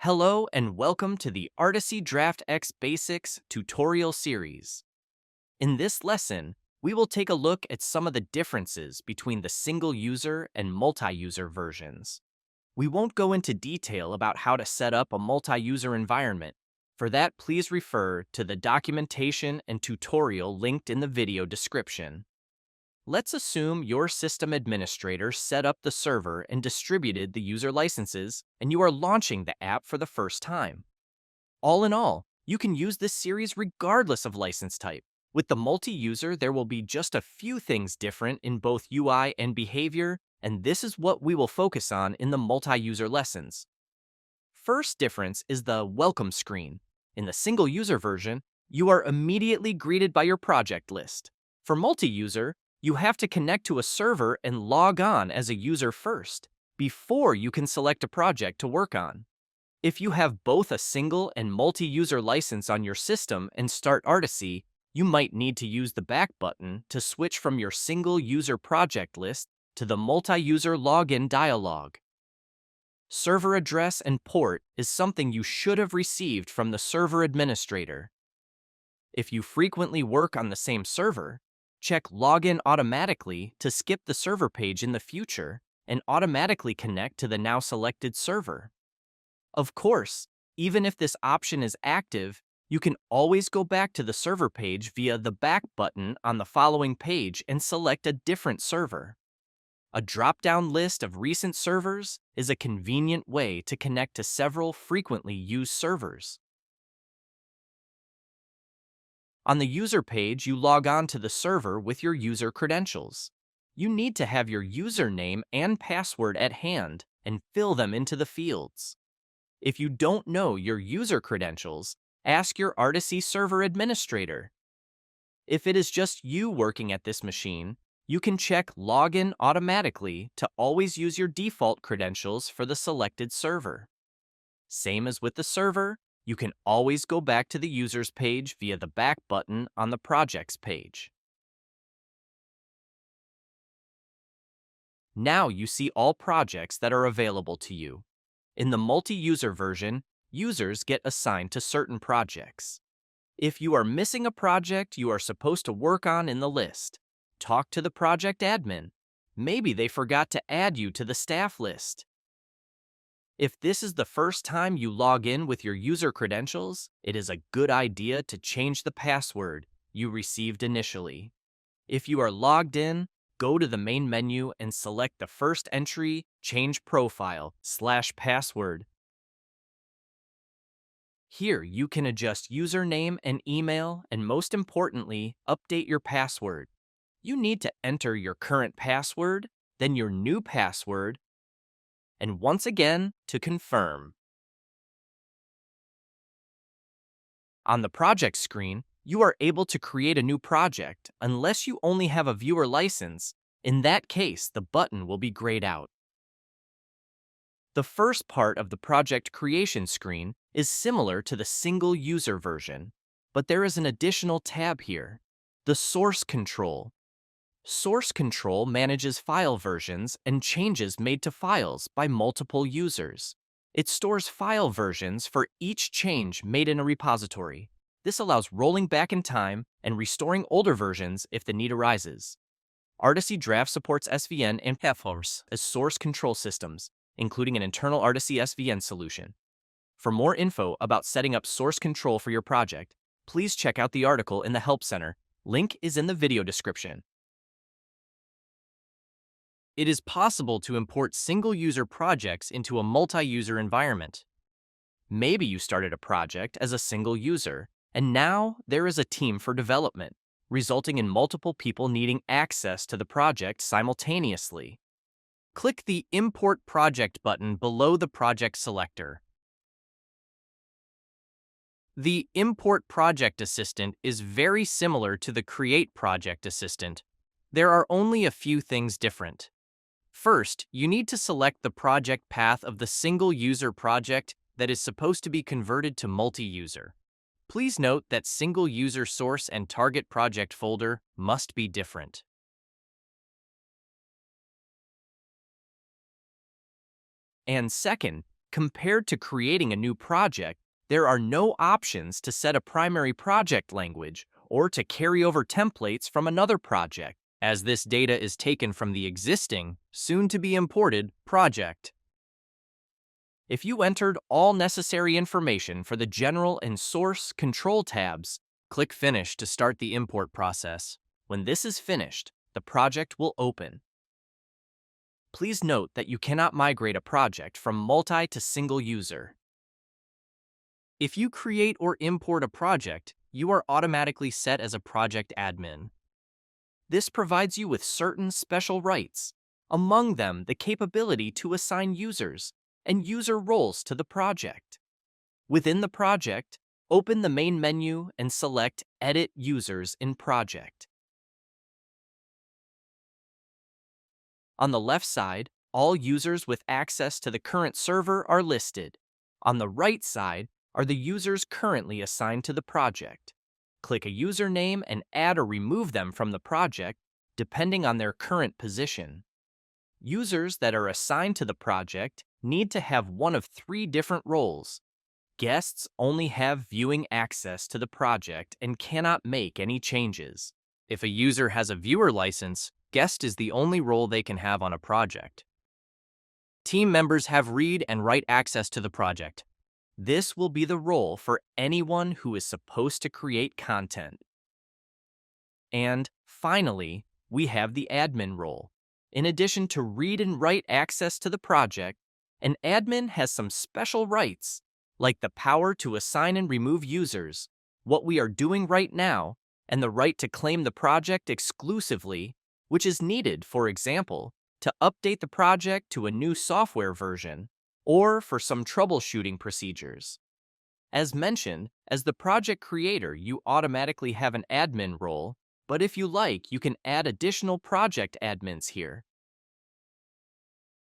Hello and welcome to the Articy Draft X Basics tutorial series. In this lesson, we will take a look at some of the differences between the single-user and multi-user versions. We won't go into detail about how to set up a multi-user environment. For that, please refer to the documentation and tutorial linked in the video description. Let's assume your system administrator set up the server and distributed the user licenses, and you are launching the app for the first time. All in all, you can use this series regardless of license type. With the multi-user, there will be just a few things different in both UI and behavior, and this is what we will focus on in the multi-user lessons. First difference is the welcome screen. In the single-user version, you are immediately greeted by your project list. For multi-user, you have to connect to a server and log on as a user first, before you can select a project to work on. If you have both a single and multi-user license on your system and start Articy, you might need to use the back button to switch from your single-user project list to the multi-user login dialog. Server address and port is something you should have received from the server administrator. If you frequently work on the same server, check Login Automatically to skip the server page in the future and automatically connect to the now selected server. Of course, even if this option is active, you can always go back to the server page via the back button on the following page and select a different server. A drop-down list of recent servers is a convenient way to connect to several frequently used servers. On the user page, you log on to the server with your user credentials. You need to have your username and password at hand and fill them into the fields. If you don't know your user credentials, ask your Articy server administrator. If it is just you working at this machine, you can check Login Automatically to always use your default credentials for the selected server. Same as with the server, you can always go back to the users page via the back button on the projects page. Now you see all projects that are available to you. In the multi-user version, users get assigned to certain projects. If you are missing a project you are supposed to work on in the list, talk to the project admin. Maybe they forgot to add you to the staff list. If this is the first time you log in with your user credentials, it is a good idea to change the password you received initially. If you are logged in, go to the main menu and select the first entry, Change Profile/Password. Here you can adjust username and email, and most importantly, update your password. You need to enter your current password, then your new password, and once again to confirm. On the project screen, you are able to create a new project unless you only have a viewer license. In that case, the button will be grayed out. The first part of the project creation screen is similar to the single-user version, but there is an additional tab here, the Source Control. Source Control manages file versions and changes made to files by multiple users. It stores file versions for each change made in a repository. This allows rolling back in time and restoring older versions if the need arises. Articy Draft supports SVN and PFORS as source control systems, including an internal Articy SVN solution. For more info about setting up source control for your project, please check out the article in the Help Center. Link is in the video description. It is possible to import single-user projects into a multi-user environment. Maybe you started a project as a single user, and now there is a team for development, resulting in multiple people needing access to the project simultaneously. Click the Import Project button below the project selector. The Import Project Assistant is very similar to the Create Project Assistant. There are only a few things different. First, you need to select the project path of the single-user project that is supposed to be converted to multi-user. Please note that single-user source and target project folder must be different. And second, Compared to creating a new project, there are no options to set a primary project language or to carry over templates from another project, as this data is taken from the existing, soon-to-be imported, project. If you entered all necessary information for the General and Source Control tabs, click Finish to start the import process. When this is finished, the project will open. Please note that you cannot migrate a project from multi to single user. If you create or import a project, you are automatically set as a project admin. This provides you with certain special rights, among them the capability to assign users and user roles to the project. Within the project, open the main menu and select Edit Users in Project. On the left side, all users with access to the current server are listed. On the right side are the users currently assigned to the project. Click a username and add or remove them from the project, depending on their current position. Users that are assigned to the project need to have one of 3 different roles. Guests only have viewing access to the project and cannot make any changes. If a user has a viewer license, guest is the only role they can have on a project. Team members have read and write access to the project. This will be the role for anyone who is supposed to create content. And finally, we have the admin role. In addition to read and write access to the project, an admin has some special rights, like the power to assign and remove users, what we are doing right now, and the right to claim the project exclusively, which is needed, for example, to update the project to a new software version, or for some troubleshooting procedures. As mentioned, as the project creator, you automatically have an admin role, but if you like, you can add additional project admins here.